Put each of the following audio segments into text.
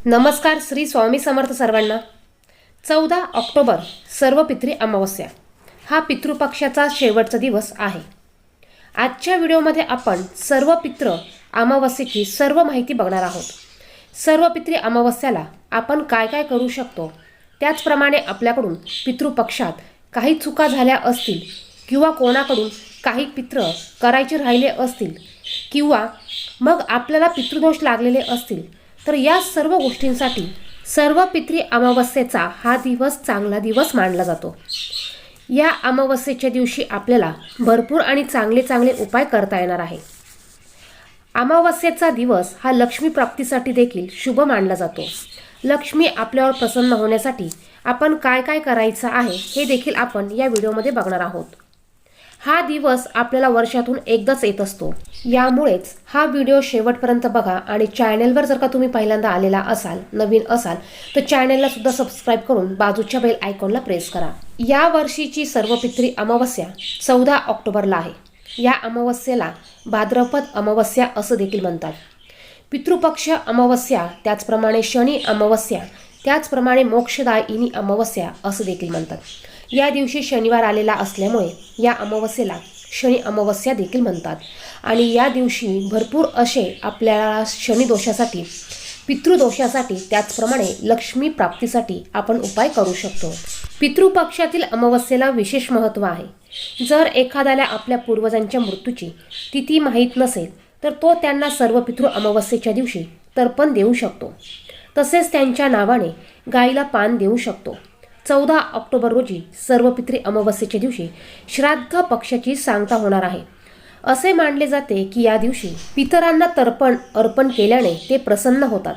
नमस्कार. श्री स्वामी समर्थ सर्वांना. 14 ऑक्टोबर सर्व पितृ अमावस्या हा पितृपक्षाचा शेवटचा दिवस आहे. आजच्या व्हिडिओमध्ये आपण सर्व पितृ अमावस्येची सर्व माहिती बघणार आहोत. सर्व पितृ अमावस्याला आपण काय काय करू शकतो, त्याचप्रमाणे आपल्याकडून पितृपक्षात काही चुका झाल्या असतील किंवा कोणाकडून काही पितृ करायचे राहिले असतील किंवा मग आपल्याला पितृदोष लागलेले असतील, तर या सर्व गोष्टींसाठी सर्व पितृ अमावस्येचा हा दिवस चांगला दिवस मानला जातो. या अमावस्येच्या दिवशी आपल्याला भरपूर आणि चांगले उपाय करता येणार आहे. अमावस्येचा दिवस हा लक्ष्मी प्राप्तीसाठी देखील शुभ मानला जातो. लक्ष्मी आपल्यावर प्रसन्न होण्यासाठी आपण काय काय करायचं आहे हे देखील आपण या व्हिडिओमध्ये बघणार आहोत. हा दिवस आपल्याला वर्षातून एकदाच येत असतो, यामुळेच हा व्हिडिओ शेवटपर्यंत बघा. आणि चॅनलवर जर का तुम्ही पहिल्यांदा आलेला असाल, नवीन असाल, तर चॅनलला सुद्धा सबस्क्राईब करून बाजूच्या बेल आयकॉनला प्रेस करा. या वर्षीची सर्व पितृ अमावस्या 14 ऑक्टोबरला आहे. या अमावस्येला भाद्रपद अमावस्या असं देखील म्हणतात. पितृपक्ष अमावस्या, त्याचप्रमाणे शनी अमावस्या, त्याचप्रमाणे मोक्षदायिनी अमावस्या असं देखील म्हणतात. या दिवशी शनिवार आलेला असल्यामुळे या अमावस्येला शनी अमावस्या देखील म्हणतात. आणि या दिवशी भरपूर असे आपल्याला शनी दोषासाठी, पितृदोषासाठी, त्याचप्रमाणे लक्ष्मी प्राप्तीसाठी आपण उपाय करू शकतो. पितृपक्षातील अमावस्येला विशेष महत्त्व आहे. जर एखाद्याला आपल्या पूर्वजांच्या मृत्यूची तिथी माहीत नसेल, तर तो त्यांना सर्व पितृ अमावस्येच्या दिवशी तर्पण देऊ शकतो. तसेच त्यांच्या नावाने गाईला पान देऊ शकतो. 14 ऑक्टोबर रोजी सर्व पितृ अमावस्येच्या दिवशी श्राद्ध पक्षाची सांगता होणार आहे. असे मानले जाते की या दिवशी पितरांना तर्पण अर्पण केल्याने ते प्रसन्न होतात.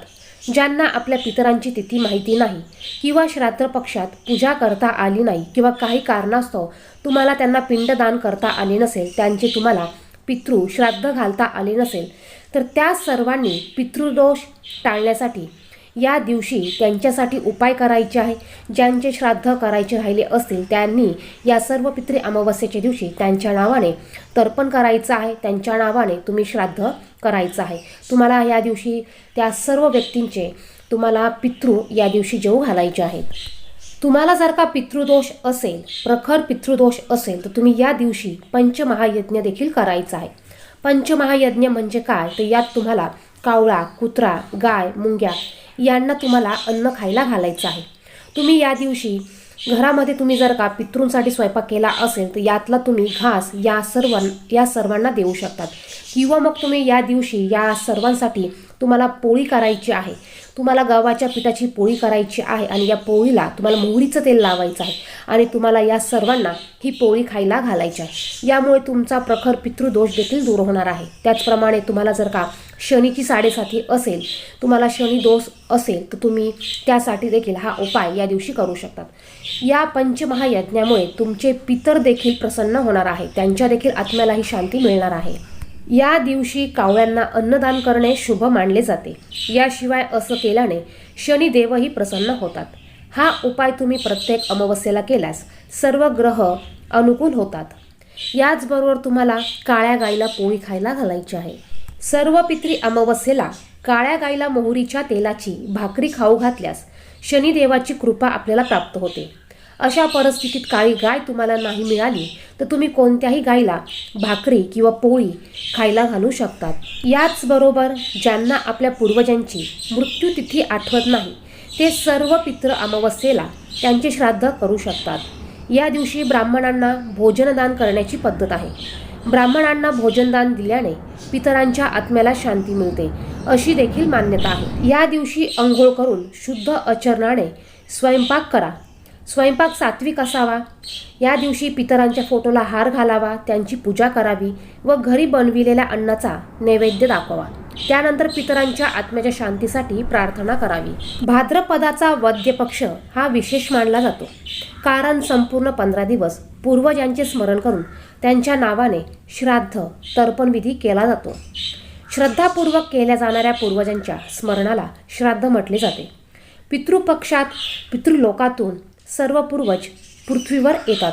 ज्यांना आपल्या पितरांची तिथी माहिती नाही किंवा श्राद्ध पक्षात पूजा करता आली नाही किंवा काही कारणास्तव तुम्हाला त्यांना पिंडदान करता आले नसेल, त्यांचे तुम्हाला पितृ श्राद्ध घालता आले नसेल, तर त्या सर्वांनी पितृदोष टाळण्यासाठी या दिवशी त्यांच्यासाठी उपाय करायचे आहे. ज्यांचे श्राद्ध करायचे राहिले असतील त्यांनी या सर्व पितृ अमावस्येच्या दिवशी त्यांच्या नावाने तर्पण करायचं आहे. त्यांच्या नावाने तुम्ही श्राद्ध करायचं आहे. तुम्हाला या दिवशी त्या सर्व व्यक्तींचे तुम्हाला पितृ या दिवशी जेवू घालायचे आहेत. तुम्हाला जर का पितृदोष असेल, प्रखर पितृदोष असेल, तर तुम्ही या दिवशी पंचमहायज्ञ देखील करायचा आहे. पंचमहायज्ञ म्हणजे काय, तर यात तुम्हाला कावळा, कुत्रा, गाय, मुंग्या यांना तुम्हाला अन्न खायला घालायचं आहे. तुम्ही या दिवशी घरामध्ये तुम्ही जर का पितृंसाठी स्वयंपाक केला असेल, तर यातला तुम्ही घास या सर्वांना देऊ शकतात. किंवा मग तुम्ही या दिवशी या सर्वांसाठी तुम्हाला पोळी करायची आहे. तुम्हाला गव्हाच्या पिठाची पोळी करायची आहे आणि या पोळीला तुम्हाला मोहरीचं तेल लावायचं आहे आणि तुम्हाला या सर्वांना ही पोळी खायला घालायची आहे. यामुळे तुमचा प्रखर पितृदोष देखील दूर होणार आहे. त्याचप्रमाणे तुम्हाला जर का शनीची साडेसाती असेल, तुम्हाला शनी दोष असेल, तर तुम्ही त्यासाठी देखील हा उपाय या दिवशी करू शकतात. या पंचमहायज्ञामुळे तुमचे पितर देखील प्रसन्न होणार आहे. त्यांच्या देखील आत्म्यालाही शांती मिळणार आहे. या दिवशी कावळ्यांना अन्नदान करणे शुभ मानले जाते. याशिवाय असं केल्याने शनिदेवही प्रसन्न होतात. हा उपाय तुम्ही प्रत्येक अमावस्येला केल्यास सर्व ग्रह अनुकूल होतात. याचबरोबर तुम्हाला काळ्या गाईला पोळी खायला घालायची आहे. सर्व पितृ अमावस्येला काळ्या गाईला मोहरीच्या तेलाची भाकरी खाऊ घातल्यास शनिदेवाची कृपा आपल्याला प्राप्त होते. अशा परिस्थितीत काळी गाय तुम्हाला नाही मिळाली, तर तुम्ही कोणत्याही गाईला भाकरी किंवा पोळी खायला घालू शकतात. याचबरोबर ज्यांना आपल्या पूर्वजांची मृत्यूतिथी आठवत नाही, ते सर्व पितृ अमावस्येला त्यांचे श्राद्ध करू शकतात. या दिवशी ब्राह्मणांना भोजनदान करण्याची पद्धत आहे. ब्राह्मणांना भोजनदान दिल्याने पितरांच्या आत्म्याला शांती मिळते अशी देखील मान्यता आहे. या दिवशी अंघोळ करून शुद्ध आचरणाने स्वयंपाक करा. स्वयंपाक सात्विक असावा. या दिवशी पितरांच्या फोटोला हार घालावा, त्यांची पूजा करावी व घरी बनविलेल्या अन्नाचा नैवेद्य दाखवावा. त्यानंतर पितरांच्या आत्म्याच्या शांतीसाठी प्रार्थना करावी. भाद्रपदाचा वद्य पक्ष हा विशेष मानला जातो, कारण संपूर्ण 15 दिवस पूर्वजांचे स्मरण करून त्यांच्या नावाने श्राद्ध तर्पणविधी केला जातो. श्रद्धापूर्वक केल्या जाणाऱ्या पूर्वजांच्या स्मरणाला श्राद्ध म्हटले जाते. पितृपक्षात पितृलोकातून सर्व पूर्वज पृथ्वीवर येतात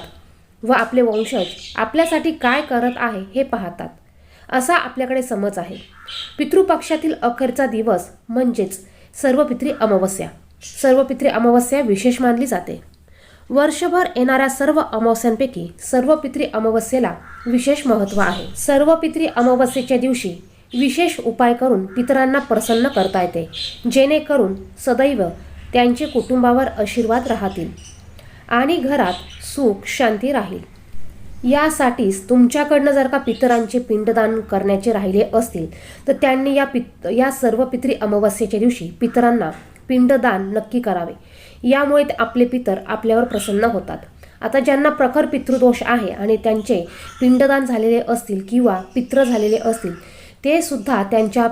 व आपले वंशज आपल्यासाठी काय करत आहे हे पाहतात, असा आपल्याकडे समज आहे. पितृपक्षातील अखेरचा दिवस म्हणजेच सर्वपित्री अमावस्या. सर्वपित्री अमावस्या विशेष मानली जाते. वर्षभर येणाऱ्या सर्व अमावस्यांपैकी सर्वपित्री अमावस्येला विशेष महत्त्व आहे. सर्वपित्री अमावस्येच्या दिवशी विशेष उपाय करून पितरांना प्रसन्न करता येते, जेणेकरून सदैव त्यांचे कुटुंबावर आशीर्वाद राहतील आणि घरात सुख शांती राहील. यासाठीच तुमच्याकडनं जर का पितरांचे पिंडदान करण्याचे राहिले असतील तर त्यांनी या सर्व पितरी अमावस्येच्या दिवशी पितरांना पिंडदान नक्की करावे. यामुळे आपले पितर आपल्यावर प्रसन्न होतात. आता ज्यांना प्रखर पितृदोष आहे आणि त्यांचे पिंडदान झालेले असतील किंवा पितृ झालेले असतील, ते सुद्धा त्यांच्या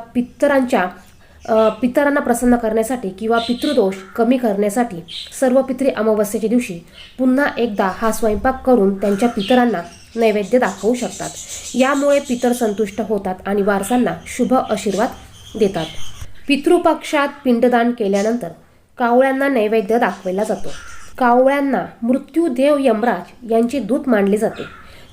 पितरांना प्रसन्न करण्यासाठी किंवा पितृदोष कमी करण्यासाठी सर्व पितरी अमावस्येच्या दिवशी पुन्हा एकदा हा स्वयंपाक करून त्यांच्या पितरांना नैवेद्य दाखवू शकतात. यामुळे पितर संतुष्ट होतात आणि वारसांना शुभ आशीर्वाद देतात. पितृपक्षात पिंडदान केल्यानंतर कावळ्यांना नैवेद्य दाखवला जातो. कावळ्यांना मृत्यूदेव यमराज यांचे दूत मानले जाते.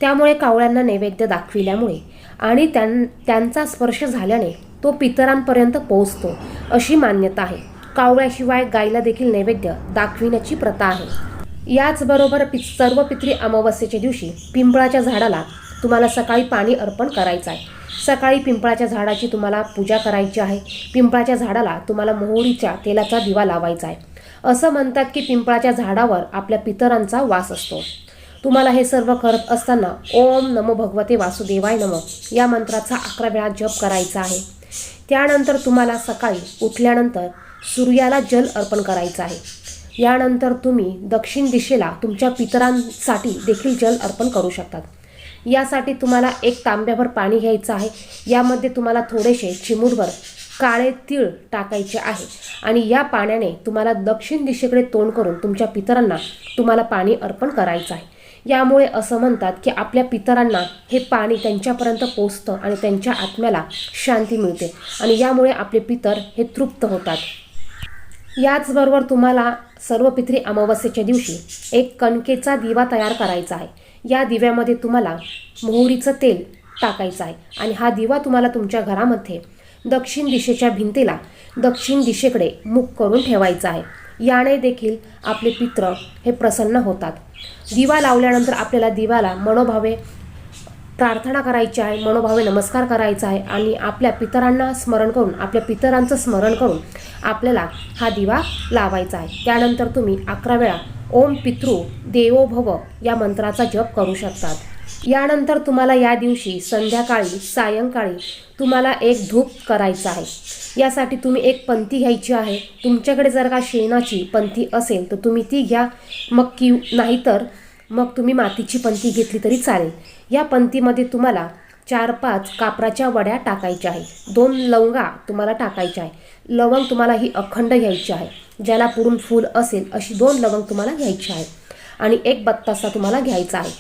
त्यामुळे कावळ्यांना नैवेद्य दाखविल्यामुळे आणि त्यांचा स्पर्श झाल्याने तो पितरांपर्यंत पोहोचतो अशी मान्यता आहे. कावळ्याशिवाय गायीला देखील नैवेद्य दाखविण्याची प्रथा आहे. याचबरोबर सर्व पितरी अमावस्येच्या दिवशी पिंपळाच्या झाडाला तुम्हाला सकाळी पाणी अर्पण करायचं आहे. सकाळी पिंपळाच्या झाडाची तुम्हाला पूजा करायची आहे. पिंपळाच्या झाडाला तुम्हाला मोहरीच्या तेलाचा दिवा लावायचा आहे. असं म्हणतात की पिंपळाच्या झाडावर आपल्या पितरांचा वास असतो. तुम्हाला हे सर्व करत असताना ओम नमो भगवते वासुदेवाय नमः या मंत्राचा 11 वेळा जप करायचा आहे. त्यानंतर तुम्हाला सकाळी उठल्यानंतर सूर्याला जल अर्पण करायचं आहे. यानंतर तुम्ही दक्षिण दिशेला तुमच्या पितरांसाठी देखील जल अर्पण करू शकतात. यासाठी तुम्हाला एक तांब्याभर पाणी घ्यायचं आहे. यामध्ये तुम्हाला थोडेसे चिमूटभर काळे तीळ टाकायचे आहे आणि या पाण्याने तुम्हाला दक्षिण दिशेकडे तोंड करून तुमच्या पितरांना तुम्हाला पाणी अर्पण करायचं आहे. यामुळे असं म्हणतात की आपल्या पितरांना हे पाणी त्यांच्यापर्यंत पोचतं आणि त्यांच्या आत्म्याला शांती मिळते आणि यामुळे आपले पितर हे तृप्त होतात. याचबरोबर तुम्हाला सर्व पितरी अमावस्येच्या दिवशी एक कणकेचा दिवा तयार करायचा आहे. या दिव्यामध्ये तुम्हाला मोहरीचं तेल टाकायचं आहे आणि हा दिवा तुम्हाला तुमच्या घरामध्ये दक्षिण दिशेच्या भिंतीला दक्षिण दिशेकडे मुख करून ठेवायचा आहे. याने देखील आपले पित्र हे प्रसन्न होतात. दिवा लावल्यानंतर आपल्याला दिव्याला मनोभावे प्रार्थना करायची आहे, मनोभावे नमस्कार करायचा आहे आणि आपल्या पितरांना स्मरण करून आपल्या पितरांचं स्मरण करून आपल्याला हा दिवा लावायचा आहे. त्यानंतर तुम्ही 11 वेळा ओम पितृ देवो भव या मंत्राचा जप करू शकतात. यानंतर तुम्हाला या दिवशी संध्याकाळी सायंकाळी तुम्हाला एक धूप करायचा आहे. यासाठी तुम्ही एक पंथी घ्यायची आहे. तुमच्याकडे जर का शेणाची पंथी असेल तर तुम्ही ती घ्या, नाहीतर मग तुम्ही मातीची पंथी घेतली तरी चालेल. या पंथीमध्ये तुम्हाला 4-5 कापराच्या वड्या टाकायच्या आहे. 2 लवंगा तुम्हाला टाकायच्या आहे. लवंग तुम्हाला ही अखंड घ्यायची आहे. ज्याला पुरून फूल असेल अशी 2 लवंग तुम्हाला घ्यायची आहे आणि एक बत्तासा तुम्हाला घ्यायचा आहे.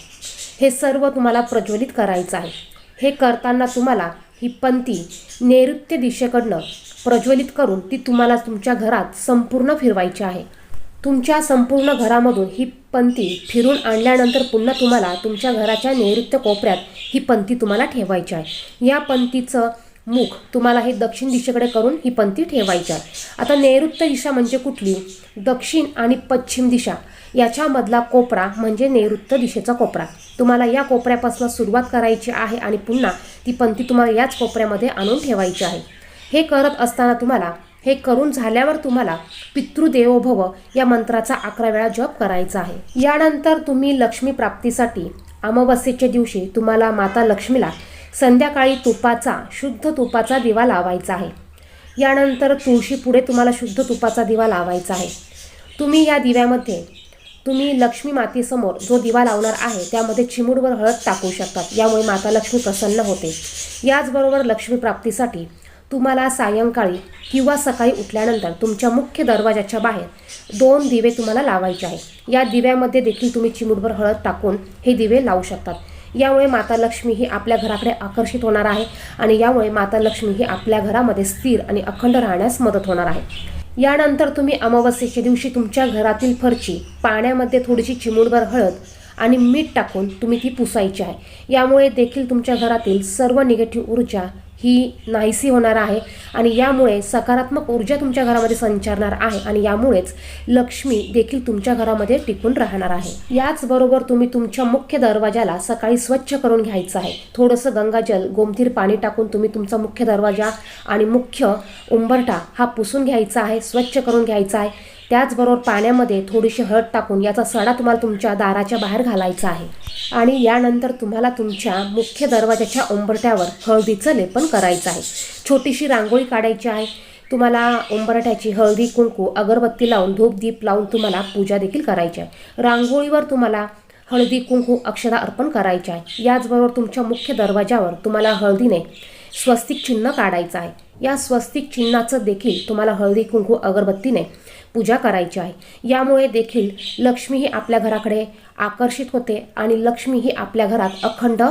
हे सर्व तुम्हाला प्रज्वलित करायचं आहे. हे करताना तुम्हाला ही पंथी नैऋत्य दिशेकडनं प्रज्वलित करून ती तुम्हाला तुमच्या घरात संपूर्ण फिरवायची आहे. तुमच्या संपूर्ण घरामधून ही पंथी फिरून आणल्यानंतर पुन्हा तुम्हाला तुमच्या घराच्या नैऋत्य कोपऱ्यात ही पंथी तुम्हाला ठेवायची आहे. या पंथीचं मुख तुम्हाला हे दक्षिण दिशेकडे करून ही पंथी ठेवायची आहे. आता नैऋत्य दिशा म्हणजे कुठली? दक्षिण आणि पश्चिम दिशा याच्यामधला कोपरा म्हणजे नैऋत्य दिशेचा कोपरा. तुम्हाला या कोपऱ्यापासून सुरुवात करायची आहे आणि पुन्हा ती पंथी तुम्हाला याच कोपऱ्यामध्ये आणून ठेवायची आहे. हे करत असताना तुम्हाला हे करून झाल्यावर तुम्हाला पितृदेवो भव या मंत्राचा 11 वेळा जप करायचा आहे. यानंतर तुम्ही लक्ष्मी प्राप्तीसाठी अमावस्येच्या दिवशी तुम्हाला माता लक्ष्मीला संध्याकाळी शुद्ध तुपाचा दिवा लावायचा आहे. यानंतर तुळशी पुढे तुम्हाला शुद्ध तुपाचा दिवा लावायचा आहे. तुम्ही या दिव्यामध्ये तुम्ही लक्ष्मी मातेसमोर जो दिवा लावणार आहे त्यामध्ये चिमूटभर हळद टाकू शकतात. यामुळे माता लक्ष्मी प्रसन्न होते. याचबरोबर लक्ष्मी प्राप्तीसाठी तुम्हाला सायंकाळी किंवा सकाळी उठल्यानंतर तुमच्या मुख्य दरवाजाच्या बाहेर 2 दिवे तुम्हाला लावायचे आहे. या दिव्यामध्ये देखील तुम्ही चिमूटभर हळद टाकून हे दिवे लावू शकतात. यामुळे माता लक्ष्मी ही आपल्या घराकडे आकर्षित होणार आहे आणि यामुळे माता लक्ष्मी ही आपल्या घरामध्ये स्थिर आणि अखंड राहण्यास मदत होणार आहे. यानंतर तुम्ही अमावस्येच्या दिवशी तुमच्या घरातील फरची पाण्यामध्ये थोडीशी चिमूटभर हळद आणि मीठ टाकून तुम्ही ती पुसायची आहे. यामुळे देखील तुमच्या घरातील सर्व निगेटिव्ह ऊर्जा ही नाहीसी होणार आहे आणि यामुळे सकारात्मक ऊर्जा तुमच्या घरामध्ये संचारणार आहे आणि यामुळेच लक्ष्मी देखील तुमच्या घरामध्ये टिकून राहणार आहे। याचबरोबर तुम्ही तुमच्या मुख्य दरवाजाला सकाळी स्वच्छ करून घ्यायचं आहे। थोडंसं गंगाजल गोमतीर पाणी टाकून तुम्ही तुमचा मुख्य दरवाजा आणि मुख्य उंबरठा हा पुसून घ्यायचा आहे, स्वच्छ करून घ्यायचा आहे। त्याचबरोबर पाण्यामध्ये थोडीशी हळद टाकून याचा सडा तुम्हाला तुमच्या दाराच्या बाहेर घालायचा आहे आणि यानंतर तुम्हाला तुमच्या मुख्य दरवाजाच्या उंबरठ्यावर हळदीचं लेपन करायचं आहे। छोटीशी रांगोळी काढायची आहे। तुम्हाला उंबरठ्याची हळदी कुंकू अगरबत्ती लावून धूप दीप लावून तुम्हाला पूजा देखील करायची आहे। रांगोळीवर तुम्हाला हळदी कुंकू अक्षता अर्पण करायचे आहे। याचबरोबर तुमच्या मुख्य दरवाजावर तुम्हाला हळदीने स्वस्तिक चिन्ह काढायचं आहे। या स्वस्तिक चिन्हाचं देखील तुम्हाला हळदी कुंकू अगरबत्तीने पूजा करायची आहे। यामुळे देखील लक्ष्मी ही आपल्या घराकडे आकर्षित होते आणि लक्ष्मी ही आपल्या घरात अखंड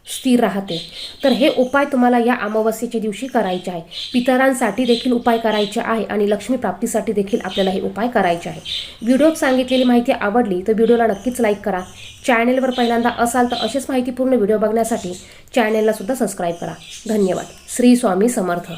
स्थिर राहते। तर हे उपाय तुम्हाला या अमावस्येच्या दिवशी करायचे आहे। पितरांसाठी देखील उपाय करायचे आहे आणि लक्ष्मी प्राप्तीसाठी देखील आपल्याला हे उपाय करायचे आहे। व्हिडिओत सांगितलेली माहिती आवडली तर व्हिडिओला नक्कीच लाईक करा। चॅनेलवर पहिल्यांदा असाल तर असेच माहितीपूर्ण व्हिडिओ बघण्यासाठी चॅनेलला सुद्धा सबस्क्राईब करा। धन्यवाद। श्री स्वामी समर्थ।